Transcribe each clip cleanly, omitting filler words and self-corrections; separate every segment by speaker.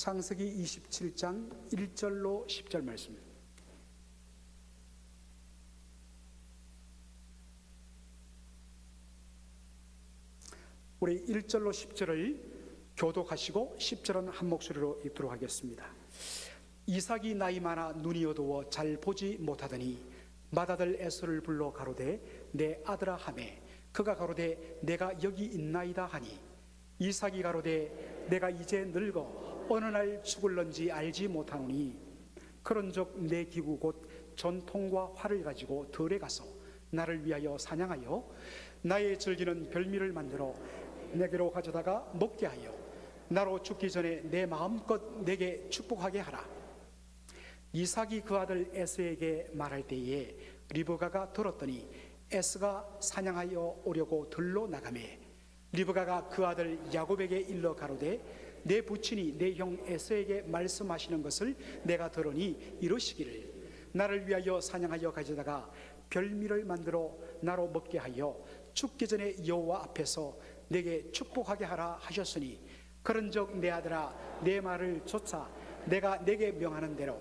Speaker 1: 창세기 27장 1절로 10절 말씀. 우리 1절로 10절을 교독하시고 10절은 한 목소리로 읽도록 하겠습니다. 이삭이 나이 많아 눈이 어두워 잘 보지 못하더니 맏아들 에서를 불러 가로되 내 아들아 하매 그가 가로되 내가 여기 있나이다 하니 이삭이 가로되 내가 이제 늙어 어느 날 죽을런지 알지 못하노니 그런즉 내 기구 곧 전통과 활을 가지고 들에 가서 나를 위하여 사냥하여 나의 즐기는 별미를 만들어 내게로 가져다가 먹게 하여 나로 죽기 전에 내 마음껏 내게 축복하게 하라. 이삭이 그 아들 에서에게 말할 때에 리브가가 들었더니 에서가 사냥하여 오려고 들로 나가매 리브가가 그 아들 야곱에게 일러 가로되 내 부친이 내 형 에서에게 말씀하시는 것을 내가 들으니 이러시기를 나를 위하여 사냥하여 가져다가 별미를 만들어 나로 먹게 하여 죽기 전에 여호와 앞에서 내게 축복하게 하라 하셨으니 그런즉 내 아들아 내 말을 조차 내가 내게 명하는 대로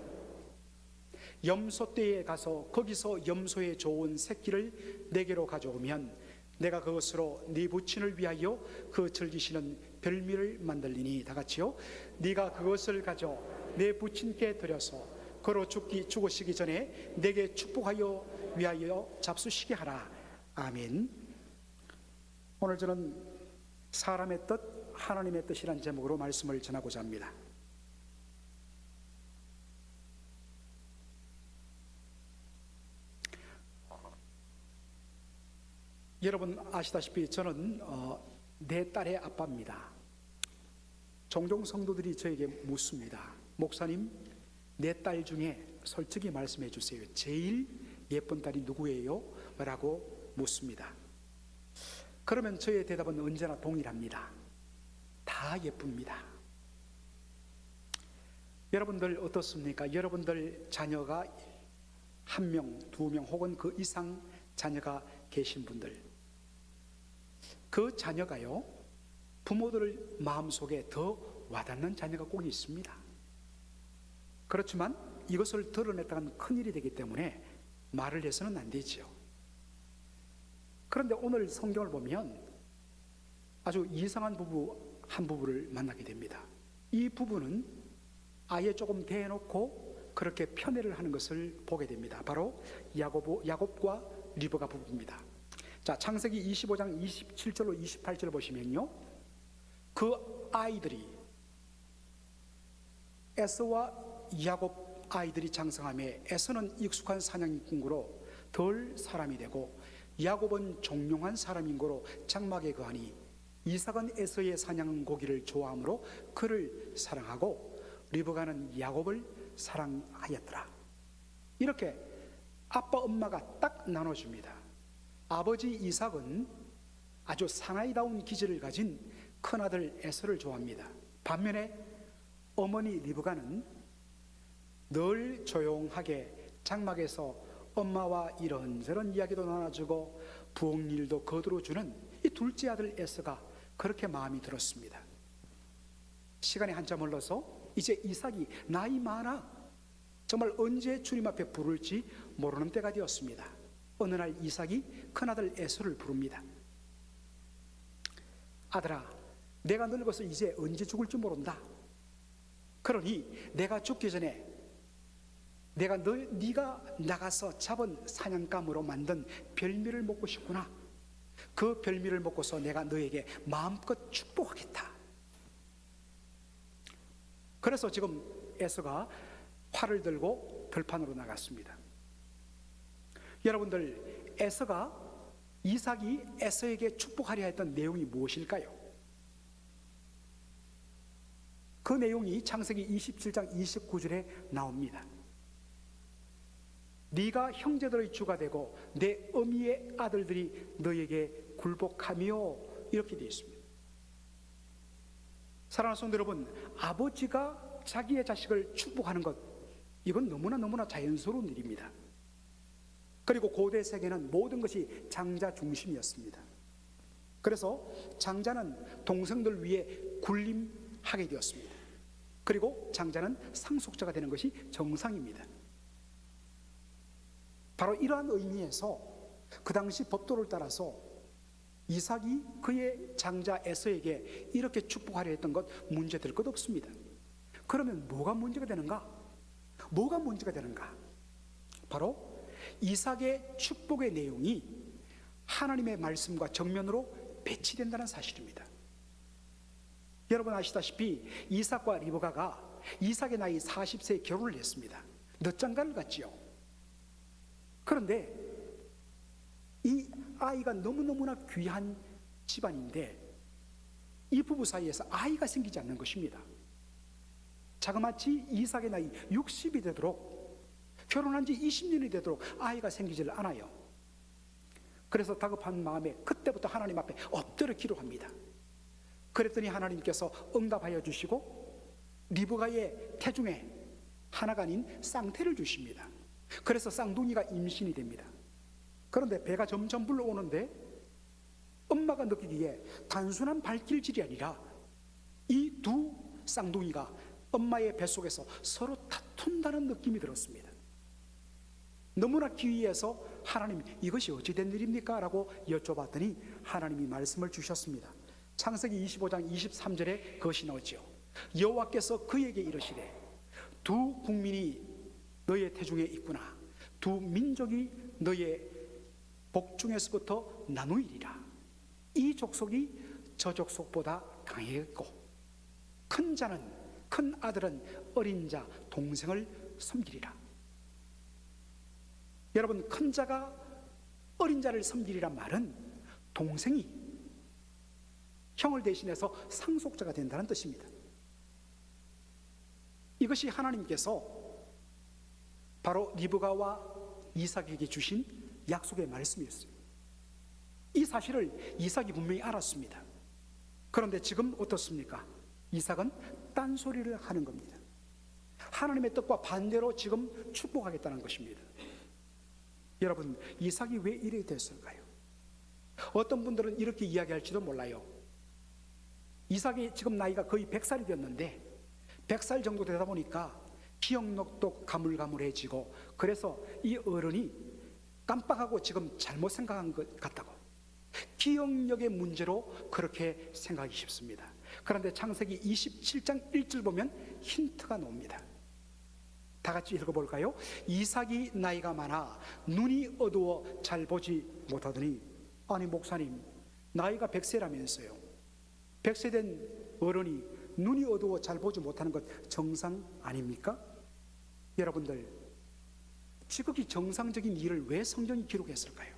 Speaker 1: 염소떼에 가서 거기서 염소의 좋은 새끼를 내게로 가져오면 내가 그것으로 네 부친을 위하여 그 즐기시는 별미를 만들리니. 다 같이요. 네가 그것을 가져 내 부친께 드려서 그로 죽으시기 전에 내게 축복하여 위하여 잡수시게 하라. 아멘. 오늘 저는 사람의 뜻 하나님의 뜻이란 제목으로 말씀을 전하고자 합니다. 여러분 아시다시피 저는 네 딸의 아빠입니다. 종종 성도들이 저에게 묻습니다. 목사님, 네 딸 중에 솔직히 말씀해 주세요. 제일 예쁜 딸이 누구예요? 라고 묻습니다. 그러면 저의 대답은 언제나 동일합니다. 다 예쁩니다. 여러분들 어떻습니까? 여러분들 자녀가 한 명, 두 명 혹은 그 이상 자녀가 계신 분들, 그 자녀가요 부모들 마음속에 더 와닿는 자녀가 꼭 있습니다. 그렇지만 이것을 드러냈다간 큰일이 되기 때문에 말을 해서는 안 되지요. 그런데 오늘 성경을 보면 아주 이상한 한 부부를 만나게 됩니다. 이 부부는 아예 조금 대놓고 그렇게 편애를 하는 것을 보게 됩니다. 바로 야곱과 리브가 부부입니다. 자, 창세기 25장 27절로 28절 보시면요, 그 아이들이 에서와 야곱 아이들이 장성함에 에서는 익숙한 사냥꾼으로 덜 사람이 되고 야곱은 종용한 사람인고로 장막에 거하니 이삭은 에서의 사냥 고기를 좋아하므로 그를 사랑하고 리브가는 야곱을 사랑하였더라. 이렇게 아빠 엄마가 딱 나눠줍니다. 아버지 이삭은 아주 사나이다운 기질을 가진 큰아들 에서를 좋아합니다. 반면에 어머니 리브가는 늘 조용하게 장막에서 엄마와 이런저런 이야기도 나눠주고 부엌일도 거들어주는 이 둘째 아들 에서가 그렇게 마음이 들었습니다. 시간이 한참 흘러서 이제 이삭이 나이 많아 정말 언제 주님 앞에 부를지 모르는 때가 되었습니다. 어느 날 이삭이 큰아들 에서를 부릅니다. 아들아, 내가 늙어서 이제 언제 죽을지 모른다. 그러니 내가 죽기 전에 네가 나가서 잡은 사냥감으로 만든 별미를 먹고 싶구나. 그 별미를 먹고서 내가 너에게 마음껏 축복하겠다. 그래서 지금 에서가 활을 들고 들판으로 나갔습니다. 여러분들, 이삭이 에서에게 축복하려 했던 내용이 무엇일까요? 그 내용이 창세기 27장 29절에 나옵니다. 네가 형제들의 주가 되고 내 어미의 아들들이 너에게 굴복하며, 이렇게 되어 있습니다. 사랑하는 성도 여러분, 아버지가 자기의 자식을 축복하는 것, 이건 너무나 자연스러운 일입니다. 그리고 고대 세계는 모든 것이 장자 중심이었습니다. 그래서 장자는 동생들 위해 군림하게 되었습니다. 그리고 장자는 상속자가 되는 것이 정상입니다. 바로 이러한 의미에서 그 당시 법도를 따라서 이삭이 그의 장자 에서에게 이렇게 축복하려 했던 것 문제될 것 없습니다. 그러면 뭐가 문제가 되는가? 뭐가 문제가 되는가? 바로 이삭의 축복의 내용이 하나님의 말씀과 정면으로 배치된다는 사실입니다. 여러분 아시다시피 이삭과 리브가가 이삭의 나이 40세에 결혼을 했습니다. 늦장가를 갔지요. 그런데 이 아이가 너무너무나 귀한 집안인데 이 부부 사이에서 아이가 생기지 않는 것입니다. 자그마치 이삭의 나이 60이 되도록, 결혼한 지 20년이 되도록 아이가 생기질 않아요. 그래서 다급한 마음에 그때부터 하나님 앞에 엎드려 기도합니다. 그랬더니 하나님께서 응답하여 주시고 리브가의 태중에 하나가 아닌 쌍태를 주십니다. 그래서 쌍둥이가 임신이 됩니다. 그런데 배가 점점 불러오는데 엄마가 느끼기에 단순한 발길질이 아니라 이 두 쌍둥이가 엄마의 뱃속에서 서로 다툰다는 느낌이 들었습니다. 너무나 기이해서 하나님, 이것이 어찌 된 일입니까? 라고 여쭤봤더니 하나님이 말씀을 주셨습니다. 창세기 25장 23절에 그것이 나오죠. 여호와께서 그에게 이르시되 두 국민이 너의 태중에 있구나. 두 민족이 너의 복중에서부터 나누이리라. 이 족속이 저 족속보다 강했고 큰 자는, 큰 아들은 어린 자 동생을 섬기리라. 여러분, 큰 자가 어린 자를 섬기리란 말은 동생이 형을 대신해서 상속자가 된다는 뜻입니다. 이것이 하나님께서 바로 리브가와 이삭에게 주신 약속의 말씀이었어요. 이 사실을 이삭이 분명히 알았습니다. 그런데 지금 어떻습니까? 이삭은 딴소리를 하는 겁니다. 하나님의 뜻과 반대로 지금 축복하겠다는 것입니다. 여러분, 이삭이 왜 이래 됐을까요? 어떤 분들은 이렇게 이야기할지도 몰라요. 이삭이 지금 나이가 거의 100살이 되었는데 100살 정도 되다 보니까 기억력도 가물가물해지고, 그래서 이 어른이 깜빡하고 지금 잘못 생각한 것 같다고, 기억력의 문제로 그렇게 생각하기 쉽습니다. 그런데 창세기 27장 1절 보면 힌트가 나옵니다. 다 같이 읽어볼까요? 이삭이 나이가 많아 눈이 어두워 잘 보지 못하더니, 아니 목사님, 나이가 100세라면서요 100세 된 어른이 눈이 어두워 잘 보지 못하는 것 정상 아닙니까? 여러분들, 지극히 정상적인 일을 왜 성경이 기록했을까요?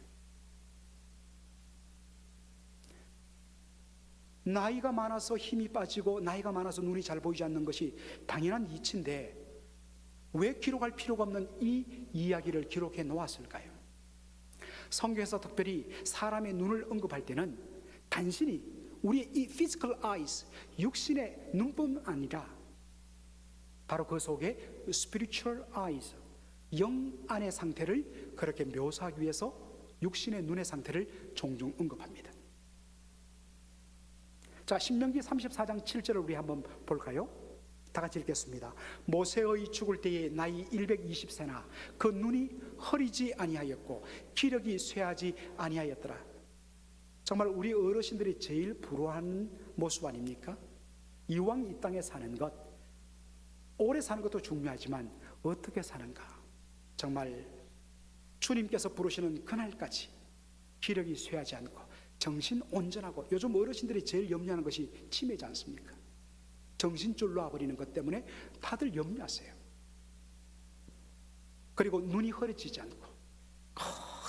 Speaker 1: 나이가 많아서 힘이 빠지고 나이가 많아서 눈이 잘 보이지 않는 것이 당연한 이치인데 왜 기록할 필요가 없는 이 이야기를 기록해 놓았을까요? 성경에서 특별히 사람의 눈을 언급할 때는 단순히 우리의 이 physical eyes, 육신의 눈뿐 아니라 바로 그 속에 spiritual eyes, 영 안의 상태를 그렇게 묘사하기 위해서 육신의 눈의 상태를 종종 언급합니다. 자, 신명기 34장 7절을 우리 한번 볼까요? 다 같이 읽겠습니다. 모세의 죽을 때에 나이 120세나 그 눈이 흐리지 아니하였고 기력이 쇠하지 아니하였더라. 정말 우리 어르신들이 제일 부러워하는 모습 아닙니까? 이왕 이 땅에 사는 것, 오래 사는 것도 중요하지만 어떻게 사는가, 정말 주님께서 부르시는 그날까지 기력이 쇠하지 않고 정신 온전하고, 요즘 어르신들이 제일 염려하는 것이 치매지 않습니까? 정신줄 놔버리는 것 때문에 다들 염려하세요. 그리고 눈이 흐려지지 않고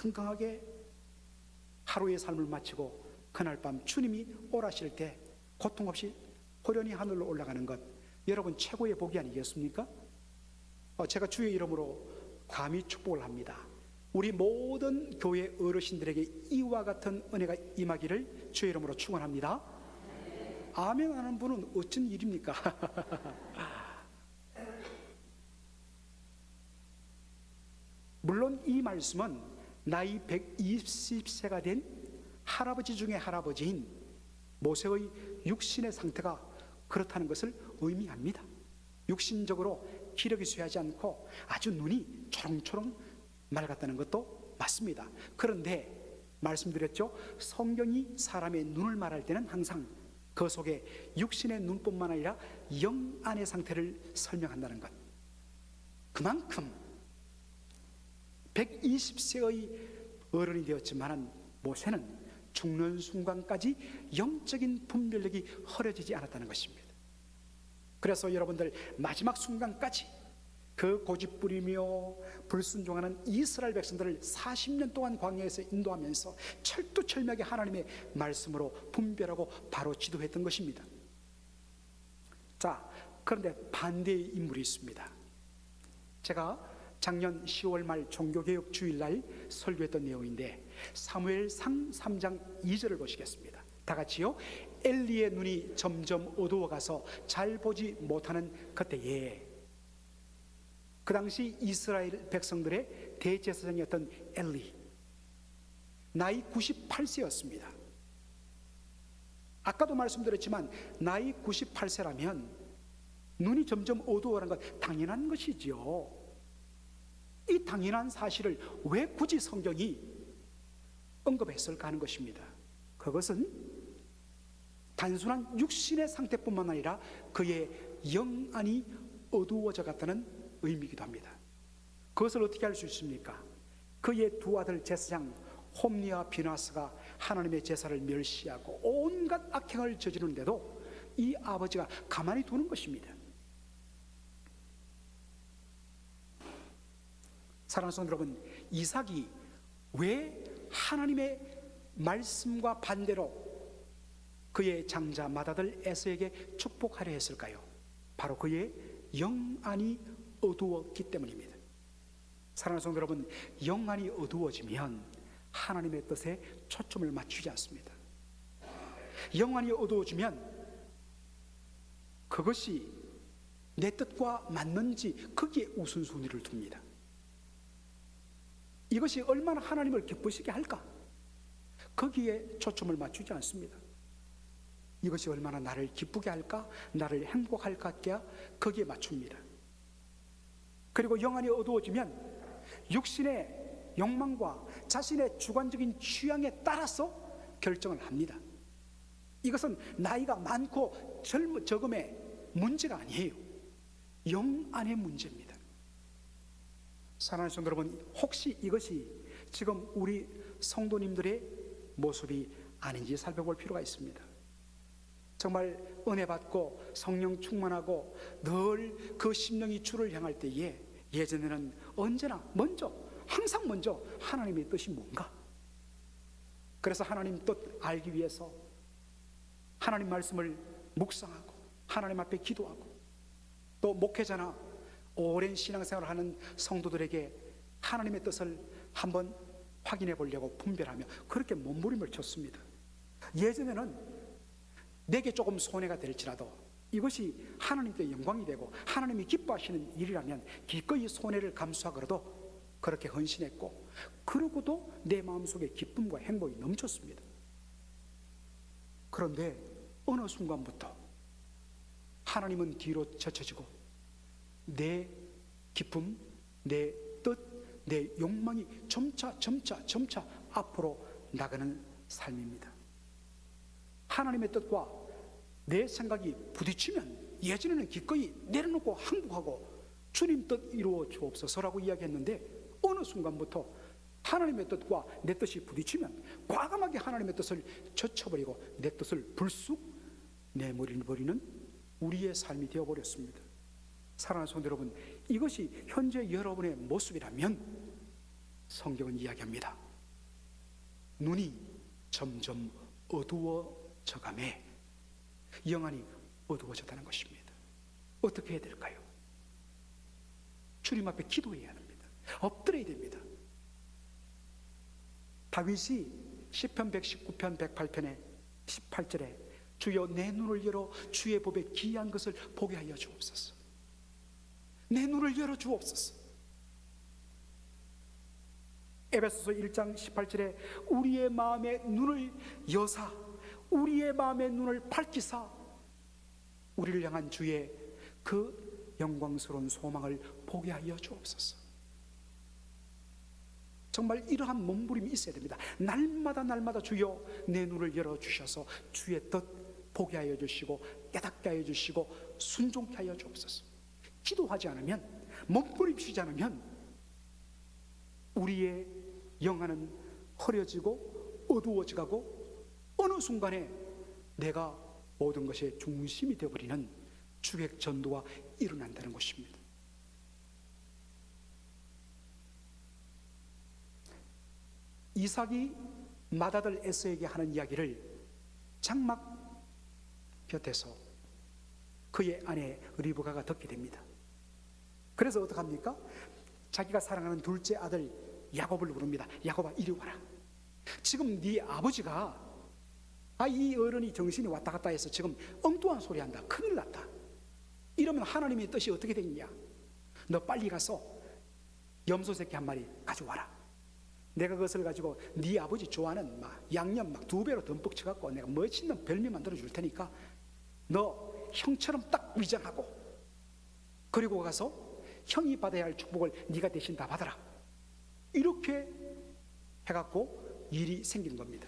Speaker 1: 건강하게 하루의 삶을 마치고 그날 밤 주님이 오라실 때 고통 없이 호련히 하늘로 올라가는 것, 여러분 최고의 복이 아니겠습니까? 제가 주의 이름으로 감히 축복을 합니다. 우리 모든 교회 어르신들에게 이와 같은 은혜가 임하기를 주의 이름으로 축원합니다. 아멘 하는 분은 어쩐 일입니까? 물론 이 말씀은 나이 120세가 된 할아버지 중에 할아버지인 모세의 육신의 상태가 그렇다는 것을 의미합니다. 육신적으로 기력이 쇠하지 않고 아주 눈이 초롱초롱 맑았다는 것도 맞습니다. 그런데 말씀드렸죠, 성경이 사람의 눈을 말할 때는 항상 그 속에 육신의 눈뿐만 아니라 영 안의 상태를 설명한다는 것. 그만큼 120세의 어른이 되었지만 모세는 죽는 순간까지 영적인 분별력이 흐려지지 않았다는 것입니다. 그래서 여러분들 마지막 순간까지 그 고집부리며 불순종하는 이스라엘 백성들을 40년 동안 광야에서 인도하면서 철두철미하게 하나님의 말씀으로 분별하고 바로 지도했던 것입니다. 자, 그런데 반대의 인물이 있습니다. 제가 작년 10월 말 종교개혁 주일날 설교했던 내용인데 사무엘상 3장 2절을 보시겠습니다. 다 같이요. 엘리의 눈이 점점 어두워가서 잘 보지 못하는 그때에, 그 당시 이스라엘 백성들의 대제사장이었던 엘리, 나이 98세였습니다. 아까도 말씀드렸지만 나이 98세라면 눈이 점점 어두워가는 건 당연한 것이지요. 이 당연한 사실을 왜 굳이 성경이 언급했을까 하는 것입니다. 그것은 단순한 육신의 상태뿐만 아니라 그의 영안이 어두워져 갔다는 의미이기도 합니다. 그것을 어떻게 알 수 있습니까? 그의 두 아들 제사장 홈니와 비나스가 하나님의 제사를 멸시하고 온갖 악행을 저지르는데도 이 아버지가 가만히 두는 것입니다. 사랑하는 성도 여러분, 이삭이 왜 하나님의 말씀과 반대로 그의 장자 맏아들 에서에게 축복하려 했을까요? 바로 그의 영안이 어두웠기 때문입니다. 사랑하는 성도 여러분, 영안이 어두워지면 하나님의 뜻에 초점을 맞추지 않습니다. 영안이 어두워지면 그것이 내 뜻과 맞는지 거기에 우선순위를 둡니다. 이것이 얼마나 하나님을 기쁘시게 할까? 거기에 초점을 맞추지 않습니다. 이것이 얼마나 나를 기쁘게 할까? 나를 행복할까? 거기에 맞춥니다. 그리고 영안이 어두워지면 육신의 욕망과 자신의 주관적인 취향에 따라서 결정을 합니다. 이것은 나이가 많고 적음의 문제가 아니에요. 영안의 문제입니다. 사랑하는 성도 여러분, 혹시 이것이 지금 우리 성도님들의 모습이 아닌지 살펴볼 필요가 있습니다. 정말 은혜 받고 성령 충만하고 늘 그 심령이 주를 향할 때에 예전에는 언제나 항상 먼저 하나님의 뜻이 뭔가, 그래서 하나님 뜻 알기 위해서 하나님 말씀을 묵상하고 하나님 앞에 기도하고, 또 목회자나 오랜 신앙생활을 하는 성도들에게 하나님의 뜻을 한번 확인해 보려고 분별하며 그렇게 몸부림을 쳤습니다. 예전에는 내게 조금 손해가 될지라도 이것이 하나님께 영광이 되고 하나님이 기뻐하시는 일이라면 기꺼이 손해를 감수하고라도 그렇게 헌신했고, 그러고도 내 마음속에 기쁨과 행복이 넘쳤습니다. 그런데 어느 순간부터 하나님은 뒤로 젖혀지고 내 기쁨, 내 뜻, 내 욕망이 점차 앞으로 나가는 삶입니다. 하나님의 뜻과 내 생각이 부딪히면 예전에는 기꺼이 내려놓고 항복하고 주님 뜻 이루어 주옵소서라고 이야기했는데, 어느 순간부터 하나님의 뜻과 내 뜻이 부딪히면 과감하게 하나님의 뜻을 젖혀버리고 내 뜻을 불쑥 내버리는 우리의 삶이 되어버렸습니다. 사랑하는 성도 여러분, 이것이 현재 여러분의 모습이라면 성경은 이야기합니다. 눈이 점점 어두워져가며 영안이 어두워졌다는 것입니다. 어떻게 해야 될까요? 주님 앞에 기도해야 합니다. 엎드려야 됩니다. 다윗이 시편 119편 108편에 18절에 주여 내 눈을 열어 주의 법에 기이한 것을 보게 하여 주옵소서. 내 눈을 열어 주옵소서. 에베소서 1장 18절에 우리의 마음의 눈을 여사 우리의 마음의 눈을 밝히사 우리를 향한 주의 그 영광스러운 소망을 보게 하여 주옵소서. 정말 이러한 몸부림이 있어야 됩니다. 날마다 주여 내 눈을 열어주셔서 주의 뜻 보게 하여 주시고 깨닫게 하여 주시고 순종케 하여 주옵소서. 기도하지 않으면, 몸부림치지 않으면 우리의 영안은 흐려지고 어두워져가고 어느 순간에 내가 모든 것의 중심이 되어버리는 주객 전도가 일어난다는 것입니다. 이삭이 맏아들 에서에게 하는 이야기를 장막 곁에서 그의 아내 리브가가 듣게 됩니다. 그래서 어떡합니까? 자기가 사랑하는 둘째 아들 야곱을 부릅니다. 야곱아, 이리 와라. 지금 네 아버지가 이 어른이 정신이 왔다 갔다 해서 지금 엉뚱한 소리 한다. 큰일 났다. 이러면 하나님의 뜻이 어떻게 되느냐? 너 빨리 가서 염소 새끼 한 마리 가져와라. 내가 그것을 가지고 네 아버지 좋아하는 양념 2배로 듬뿍 쳐갖고 내가 멋있는 별미 만들어 줄 테니까 너 형처럼 딱 위장하고, 그리고 가서 형이 받아야 할 축복을 네가 대신 다 받아라. 이렇게 해갖고 일이 생기는 겁니다.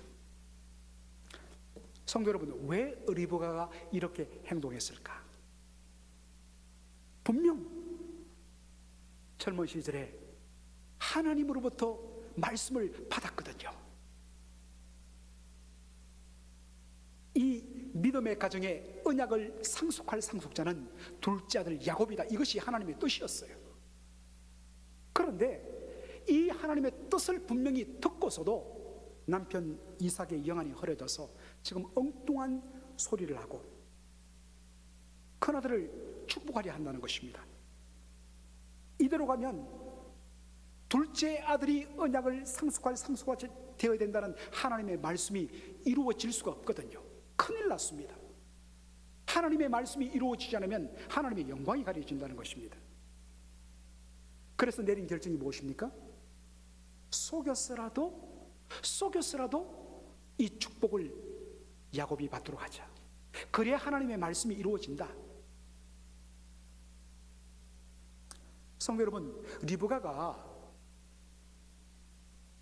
Speaker 1: 성도 여러분, 왜 리브가가 이렇게 행동했을까? 분명 젊은 시절에 하나님으로부터 말씀을 받았거든요. 이 믿음의 가정에 언약을 상속할 상속자는 둘째 아들 야곱이다. 이것이 하나님의 뜻이었어요. 그런데 이 하나님의 뜻을 분명히 듣고서도 남편 이삭의 영안이 흐려져서 지금 엉뚱한 소리를 하고 큰아들을 축복하려 한다는 것입니다. 이대로 가면 둘째 아들이 언약을 상속할 상속가 되어야 된다는 하나님의 말씀이 이루어질 수가 없거든요. 큰일 났습니다. 하나님의 말씀이 이루어지지 않으면 하나님의 영광이 가려진다는 것입니다. 그래서 내린 결정이 무엇입니까? 속였으라도 이 축복을 야곱이 받도록 하자. 그래야 하나님의 말씀이 이루어진다. 성도 여러분, 리브가가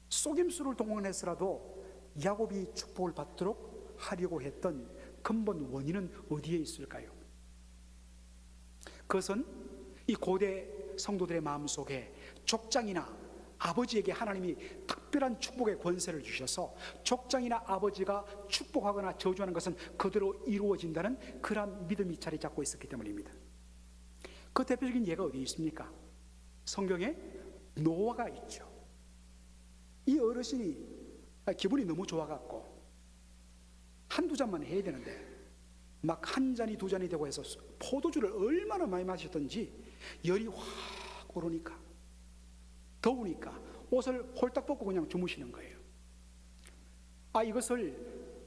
Speaker 1: 속임수를 동원해서라도 야곱이 축복을 받도록 하려고 했던 근본 원인은 어디에 있을까요? 그것은 이 고대 성도들의 마음속에 족장이나 아버지에게 하나님이 특별한 축복의 권세를 주셔서 족장이나 아버지가 축복하거나 저주하는 것은 그대로 이루어진다는 그러한 믿음이 자리 잡고 있었기 때문입니다. 그 대표적인 예가 어디 있습니까? 성경에 노아가 있죠. 이 어르신이 기분이 너무 좋아갖고 한두 잔만 해야 되는데 막 한 잔이 두 잔이 되고 해서 포도주를 얼마나 많이 마셨던지 열이 확 오르니까 더우니까 옷을 홀딱 벗고 그냥 주무시는 거예요. 이것을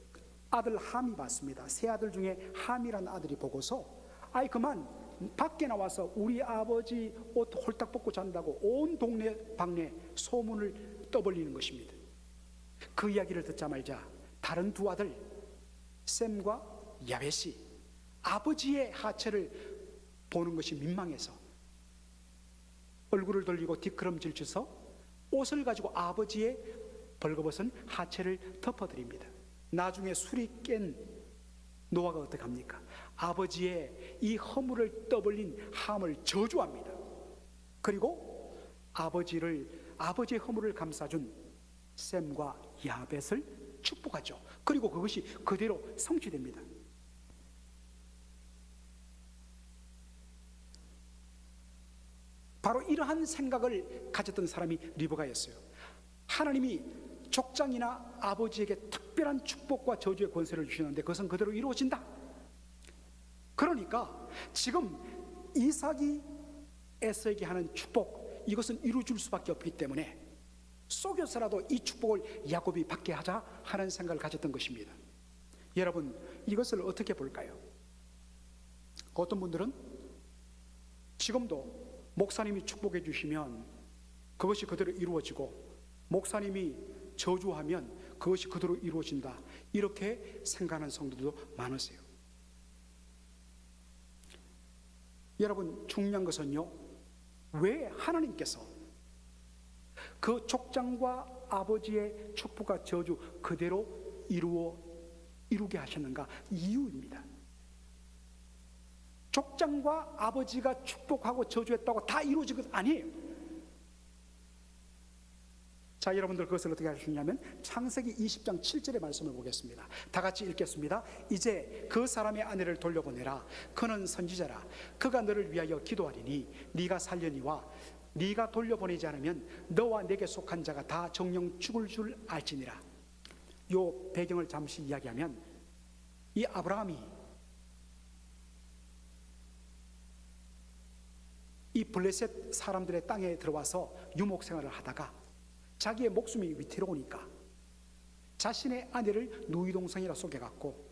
Speaker 1: 아들 함이 봤습니다. 세 아들 중에 함이라는 아들이 보고서 그만 밖에 나와서 우리 아버지 옷 홀딱 벗고 잔다고 온 동네 방네 소문을 떠벌리는 것입니다. 그 이야기를 듣자마자 다른 두 아들 셈과 야벳이 아버지의 하체를 보는 것이 민망해서 얼굴을 돌리고 뒷걸음질 쳐서 옷을 가지고 아버지의 벌거벗은 하체를 덮어드립니다. 나중에 술이 깬 노아가 어떻게 합니까? 아버지의 이 허물을 떠벌린 함을 저주합니다. 그리고 아버지의 허물을 감싸준 셈과 야벳을 축복하죠. 그리고 그것이 그대로 성취됩니다. 바로 이러한 생각을 가졌던 사람이 리브가였어요. 하나님이 족장이나 아버지에게 특별한 축복과 저주의 권세를 주시는데 그것은 그대로 이루어진다. 그러니까 지금 이삭이 에서에게 하는 축복, 이것은 이루어질 수밖에 없기 때문에 속여서라도 이 축복을 야곱이 받게 하자 하는 생각을 가졌던 것입니다. 여러분, 이것을 어떻게 볼까요? 어떤 분들은 지금도 목사님이 축복해 주시면 그것이 그대로 이루어지고 목사님이 저주하면 그것이 그대로 이루어진다, 이렇게 생각하는 성도들도 많으세요. 여러분, 중요한 것은요, 왜 하나님께서 그 족장과 아버지의 축복과 저주 그대로 이루게 하셨는가? 이유입니다. 족장과 아버지가 축복하고 저주했다고 다 이루어진 것 아니에요. 자, 여러분들 그것을 어떻게 하시냐면 창세기 20장 7절의 말씀을 보겠습니다. 다 같이 읽겠습니다. 이제 그 사람의 아내를 돌려보내라. 그는 선지자라. 그가 너를 위하여 기도하리니 네가 살려니와 네가 돌려보내지 않으면 너와 내게 속한 자가 다 정령 죽을 줄 알지니라. 요 배경을 잠시 이야기하면, 이 아브라함이 이 블레셋 사람들의 땅에 들어와서 유목 생활을 하다가 자기의 목숨이 위태로우니까 자신의 아내를 누이동생이라 속여갖고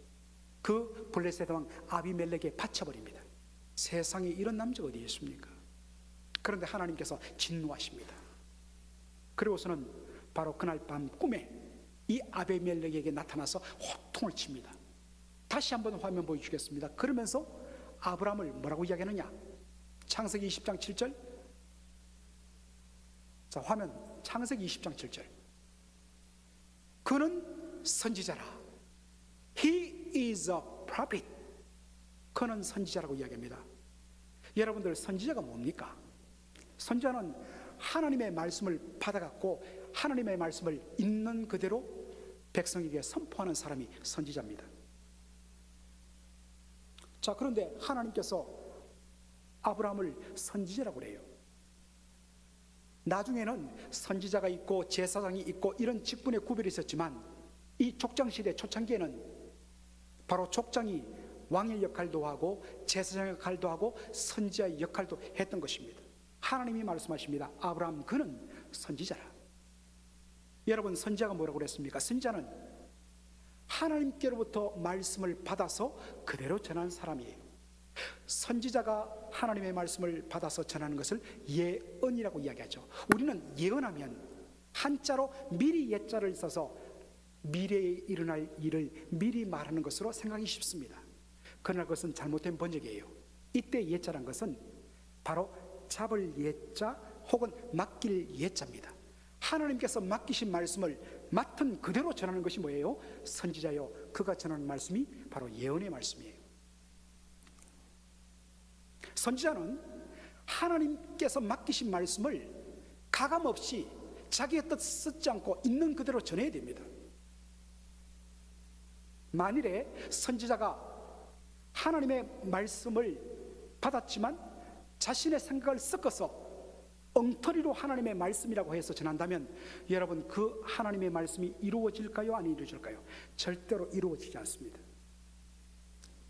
Speaker 1: 그 블레셋 왕 아비멜렉에 바쳐버립니다. 세상에 이런 남자가 어디 있습니까? 그런데 하나님께서 진노하십니다. 그리고서는 바로 그날 밤 꿈에 이 아비멜렉에게 나타나서 호통을 칩니다. 다시 한번 화면 보여주겠습니다. 그러면서 아브라함을 뭐라고 이야기하느냐? 창세기 20장 7절. 자, 화면 창세기 20장 7절. 그는 선지자라. He is a prophet. 그는 선지자라고 이야기합니다. 여러분들, 선지자가 뭡니까? 선지자는 하나님의 말씀을 받아갖고 하나님의 말씀을 있는 그대로 백성에게 선포하는 사람이 선지자입니다. 자, 그런데 하나님께서 아브라함을 선지자라고 그래요. 나중에는 선지자가 있고 제사장이 있고 이런 직분의 구별이 있었지만 이 족장시대 초창기에는 바로 족장이 왕의 역할도 하고 제사장의 역할도 하고 선지자의 역할도 했던 것입니다. 하나님이 말씀하십니다. 아브라함 그는 선지자라. 여러분, 선지자가 뭐라고 그랬습니까? 선지자는 하나님께로부터 말씀을 받아서 그대로 전하는 사람이에요. 선지자가 하나님의 말씀을 받아서 전하는 것을 예언이라고 이야기하죠. 우리는 예언하면 한자로 미리 예자를 써서 미래에 일어날 일을 미리 말하는 것으로 생각이 쉽습니다. 그러나 그것은 잘못된 번역이에요. 이때 예자란 것은 바로 잡을 예자 혹은 맡길 예자입니다. 하나님께서 맡기신 말씀을 맡은 그대로 전하는 것이 뭐예요? 선지자요, 그가 전하는 말씀이 바로 예언의 말씀이에요. 선지자는 하나님께서 맡기신 말씀을 가감없이 자기의 뜻 쓰지 않고 있는 그대로 전해야 됩니다. 만일에 선지자가 하나님의 말씀을 받았지만 자신의 생각을 섞어서 엉터리로 하나님의 말씀이라고 해서 전한다면 여러분, 그 하나님의 말씀이 이루어질까요? 안 이루어질까요? 절대로 이루어지지 않습니다.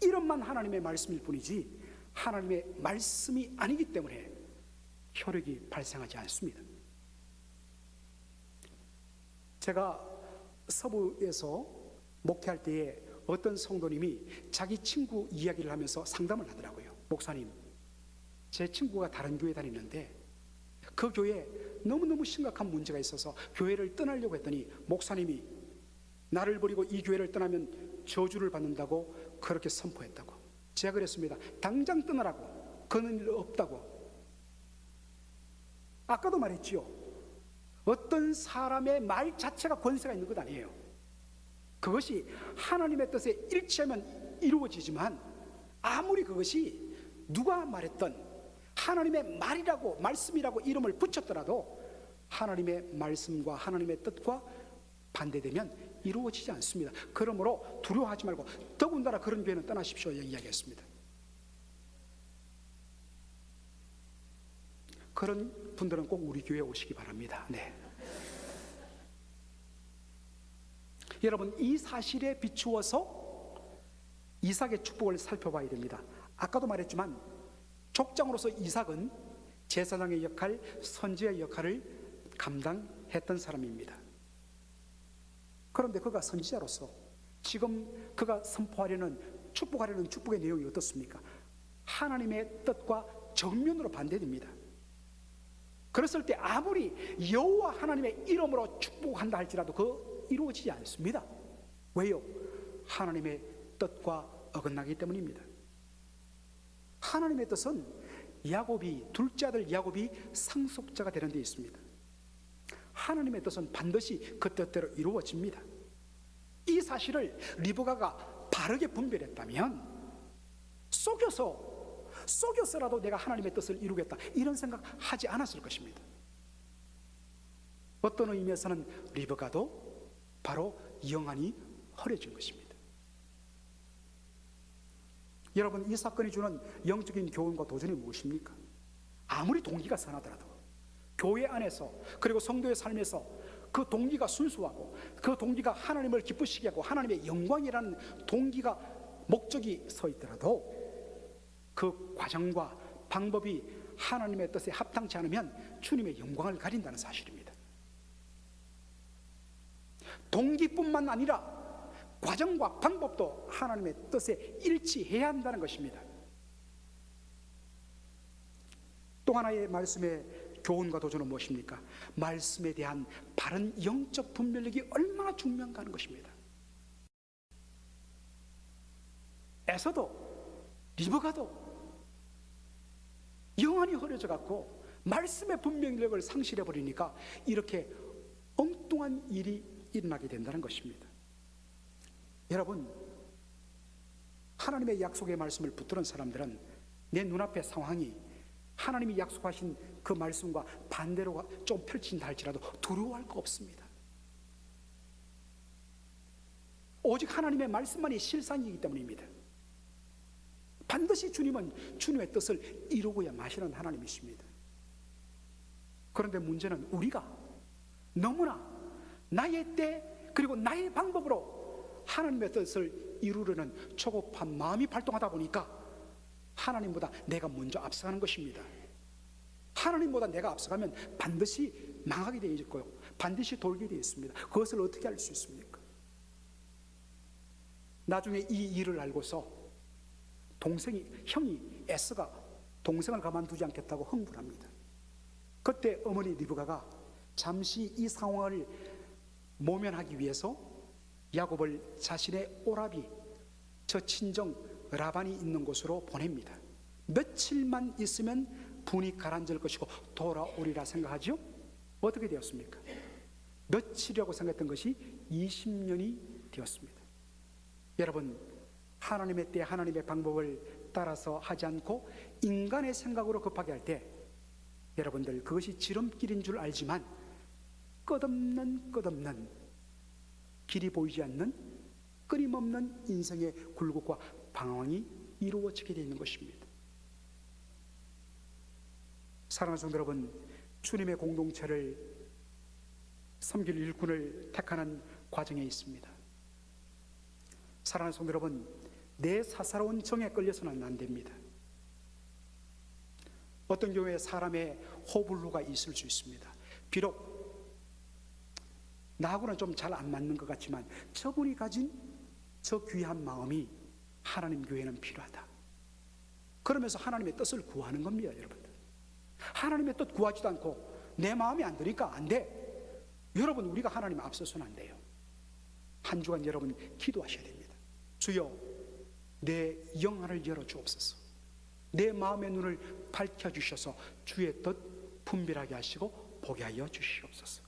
Speaker 1: 이름만 하나님의 말씀일 뿐이지 하나님의 말씀이 아니기 때문에 효력이 발생하지 않습니다. 제가 서부에서 목회할 때에 어떤 성도님이 자기 친구 이야기를 하면서 상담을 하더라고요. 목사님, 제 친구가 다른 교회 다니는데 그 교회에 너무너무 심각한 문제가 있어서 교회를 떠나려고 했더니 목사님이 나를 버리고 이 교회를 떠나면 저주를 받는다고 그렇게 선포했다고. 제가 그랬습니다. 당장 떠나라고. 그런 일 없다고. 아까도 말했지요. 어떤 사람의 말 자체가 권세가 있는 것 아니에요. 그것이 하나님의 뜻에 일치하면 이루어지지만 아무리 그것이 누가 말했던 하나님의 말이라고 말씀이라고 이름을 붙였더라도 하나님의 말씀과 하나님의 뜻과 반대되면 이루어지지 않습니다. 그러므로 두려워하지 말고 더군다나 그런 교회는 떠나십시오 이야기했습니다. 그런 분들은 꼭 우리 교회에 오시기 바랍니다. 네. 여러분, 이 사실에 비추어서 이삭의 축복을 살펴봐야 됩니다. 아까도 말했지만 족장으로서 이삭은 제사장의 역할, 선지자의 역할을 감당했던 사람입니다. 그런데 그가 선지자로서 지금 그가 선포하려는 축복하려는 축복의 내용이 어떻습니까? 하나님의 뜻과 정면으로 반대됩니다. 그랬을 때 아무리 여호와 하나님의 이름으로 축복한다 할지라도 그 이루어지지 않습니다. 왜요? 하나님의 뜻과 어긋나기 때문입니다. 하나님의 뜻은 야곱이, 둘째 아들 야곱이 상속자가 되는 데 있습니다. 하나님의 뜻은 반드시 그 뜻대로 이루어집니다. 이 사실을 리브가가 바르게 분별했다면 속여서라도 내가 하나님의 뜻을 이루겠다, 이런 생각 하지 않았을 것입니다. 어떤 의미에서는 리브가도 바로 영안이 허려진 것입니다. 여러분, 이 사건이 주는 영적인 교훈과 도전이 무엇입니까? 아무리 동기가 선하더라도 교회 안에서, 그리고 성도의 삶에서 그 동기가 순수하고 그 동기가 하나님을 기쁘시게 하고 하나님의 영광이라는 동기가, 목적이 서 있더라도 그 과정과 방법이 하나님의 뜻에 합당치 않으면 주님의 영광을 가린다는 사실입니다. 동기뿐만 아니라 과정과 방법도 하나님의 뜻에 일치해야 한다는 것입니다. 또 하나의 말씀의 교훈과 도전은 무엇입니까? 말씀에 대한 바른 영적 분별력이 얼마나 중요한가 하는 것입니다. 에서도 리브가도 영안이 흐려져 갖고 말씀의 분별력을 상실해 버리니까 이렇게 엉뚱한 일이 일어나게 된다는 것입니다. 여러분, 하나님의 약속의 말씀을 붙드는 사람들은 내 눈앞의 상황이 하나님이 약속하신 그 말씀과 반대로 좀 펼친다 할지라도 두려워할 거 없습니다. 오직 하나님의 말씀만이 실상이기 때문입니다. 반드시 주님은 주님의 뜻을 이루고야 마시는 하나님이십니다. 그런데 문제는 우리가 너무나 나의 때, 그리고 나의 방법으로 하나님의 뜻을 이루려는 초급한 마음이 발동하다 보니까 하나님보다 내가 먼저 앞서가는 것입니다. 하나님보다 내가 앞서가면 반드시 망하게 되어 있고요, 반드시 돌게 되어 있습니다. 그것을 어떻게 알 수 있습니까? 나중에 이 일을 알고서 형이 에스가 동생을 가만두지 않겠다고 흥분합니다. 그때 어머니 리브가가 잠시 이 상황을 모면하기 위해서 야곱을 자신의 오라비, 저 친정 라반이 있는 곳으로 보냅니다. 며칠만 있으면 분이 가라앉을 것이고 돌아오리라 생각하죠? 어떻게 되었습니까? 며칠이라고 생각했던 것이 20년이 되었습니다. 여러분, 하나님의 때, 하나님의 방법을 따라서 하지 않고 인간의 생각으로 급하게 할 때, 여러분들, 그것이 지름길인 줄 알지만 끝없는 길이 보이지 않는 끊임없는 인생의 굴곡과 방황이 이루어지게 되어 있는 것입니다. 사랑하는 성도 여러분, 주님의 공동체를 섬길 일꾼을 택하는 과정에 있습니다. 사랑하는 성도 여러분, 내 사사로운 정에 끌려서는 안 됩니다. 어떤 경우에 사람의 호불호가 있을 수 있습니다. 비록 나하고는 좀 잘 안 맞는 것 같지만 저분이 가진 저 귀한 마음이 하나님 교회는 필요하다. 그러면서 하나님의 뜻을 구하는 겁니다. 여러분들, 하나님의 뜻 구하지도 않고 내 마음이 안 드니까 안 돼. 여러분, 우리가 하나님 앞서서는 안 돼요. 한 주간 여러분 기도하셔야 됩니다. 주여, 내 영안을 열어주옵소서. 내 마음의 눈을 밝혀주셔서 주의 뜻 분별하게 하시고 보게 하여 주시옵소서.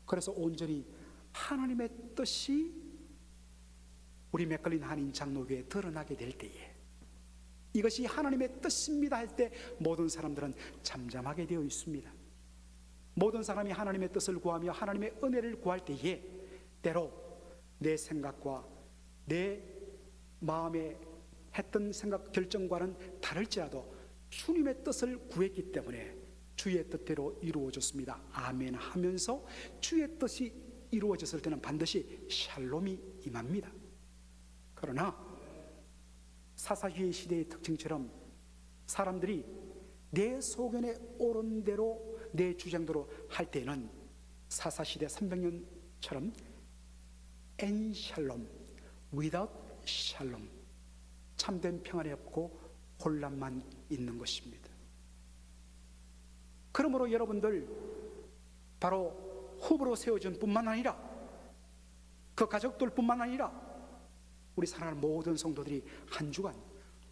Speaker 1: 그래서 온전히 하나님의 뜻이 우리 맥걸린 한인 장로교회에 드러나게 될 때에, 이것이 하나님의 뜻입니다 할 때 모든 사람들은 잠잠하게 되어 있습니다. 모든 사람이 하나님의 뜻을 구하며 하나님의 은혜를 구할 때에 때로 내 생각과 내 마음에 했던 생각 결정과는 다를지라도 주님의 뜻을 구했기 때문에 주의 뜻대로 이루어졌습니다, 아멘 하면서 주의 뜻이 이루어졌을 때는 반드시 샬롬이 임합니다. 그러나 사사주의 시대의 특징처럼 사람들이 내 소견에 옳은 대로 내 주장대로 할 때는 사사시대 300년처럼 엔 샬롬, without 샬롬, 참된 평안이 없고 혼란만 있는 것입니다. 그러므로 여러분들, 바로 후보로 세워진 뿐만 아니라 그 가족들 뿐만 아니라 우리 사랑하는 모든 성도들이 한 주간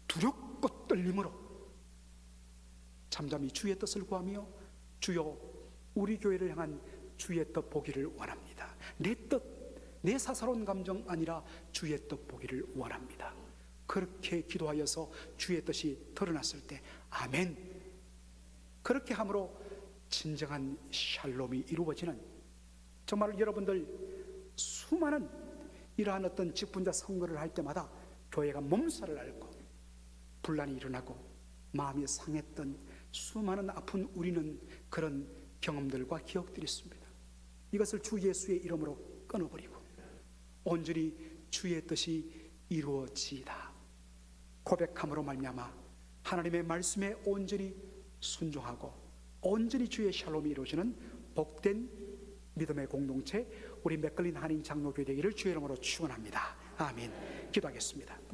Speaker 1: 두렵고 떨림으로 잠잠히 주의 뜻을 구하며 주여 우리 교회를 향한 주의 뜻 보기를 원합니다. 내 뜻, 내 사사로운 감정 아니라 주의 뜻 보기를 원합니다. 그렇게 기도하여서 주의 뜻이 드러났을 때 아멘, 그렇게 함으로 진정한 샬롬이 이루어지는, 정말 여러분들 수많은 이러한 어떤 직분자 선거를 할 때마다 교회가 몸살을 앓고 분란이 일어나고 마음이 상했던 수많은 아픈 우리는 그런 경험들과 기억들이 있습니다. 이것을 주 예수의 이름으로 끊어버리고 온전히 주의 뜻이 이루어지이다 고백함으로 말미암아 하나님의 말씀에 온전히 순종하고 온전히 주의 샬롬이 이루어지는 복된 믿음의 공동체 우리 맥걸린 한인 장로교회 되기를 주의 이름으로 축원합니다. 아멘. 기도하겠습니다.